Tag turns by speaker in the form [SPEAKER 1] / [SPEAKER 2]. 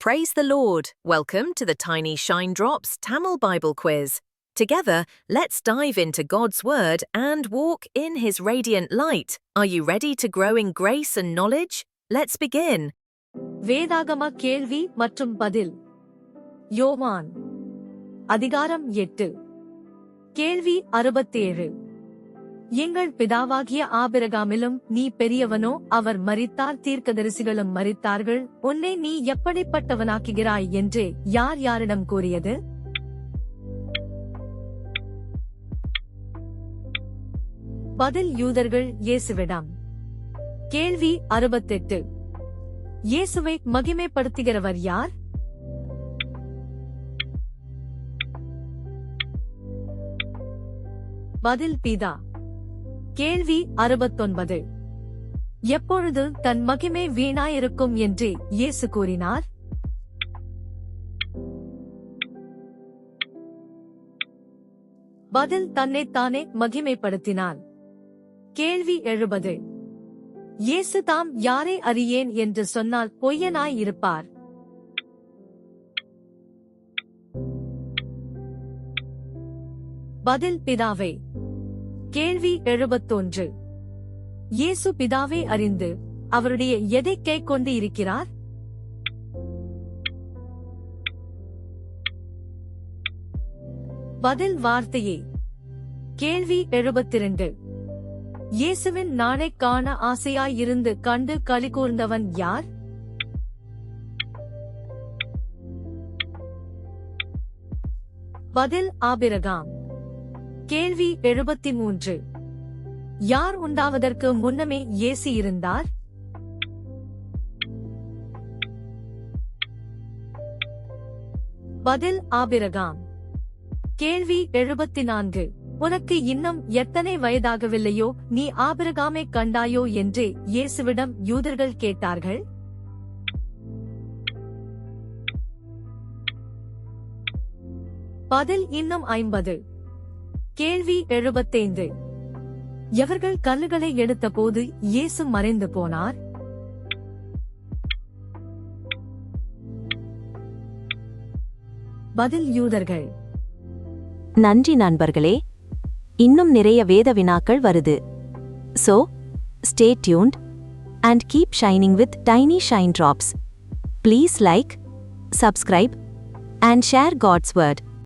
[SPEAKER 1] Praise the Lord! Welcome to the Tiny Shine Drops Tamil Bible Quiz. Together, let's dive into God's Word and walk in His radiant light. Are you ready to grow in grace and knowledge? Let's begin.
[SPEAKER 2] வேதாகம கேள்வி மற்றும் பதில். யோவான் அதிகாரம் 8. கேள்வி 67. எங்கள் பிதாவாகிய ஆபிரகாமிலும் நீ பெரியவனோ? அவர் மரித்தார், தீர்க்கதரிசிகளும் மரித்தார்கள். உன்னை நீ எப்படிப்பட்டவனாக்குகிறாய் என்று யார் யாரிடம் கூறியது? பதில் யூதர்கள் இயேசுவிடம். கேள்வி 68. இயேசுவை மகிமைப்படுத்துகிறவர் யார்? பதில் பிதா. கேள்வி 69. எப்பொழுது தன் மகிமை வீணாயிருக்கும் என்று இயேசு கூறினார்? பதில் தன்னைத்தானே மகிமைப்படுத்தினார். கேள்வி 70. இயேசு தாம் யாரை அறியேன் என்று சொன்னால் பொய்யனாய் இருப்பார். பதில் பிதாவை. கேள்வி 71. இயேசு பிதாவை அறிந்து அவருடைய எதை கைக்கொண்டு இருக்கிறார்? பதில் வார்த்தையே. கேள்வி 72. இயேசுவின் நாளை காண ஆசையாயிருந்து கண்டு களிகூர்ந்தவன் யார்? பதில் ஆபிரகாம். கேள்வி 73. யார் உண்டாவதற்கு முன்னமே இயேசு இருந்தார்? பதில் ஆபிரகாம். கேள்வி 74. உனக்கு இன்னும் எத்தனை வயதாகவில்லையோ, நீ ஆபிரகாமை கண்டாயோ என்று இயேசுவிடம் யூதர்கள் கேட்டார்கள். பதில் இன்னும் 50. கேள்வி 75. எவர்கள் கல்லுகளை எடுத்தபோது இயேசு மறைந்து போனார்? பதில் யூதர்கள்.
[SPEAKER 3] நன்றி நண்பர்களே, இன்னும் நிறைய வேத வினாக்கள் வருது. So, stay tuned and keep shining with Tiny Shine Drops. Please like, subscribe and share God's Word.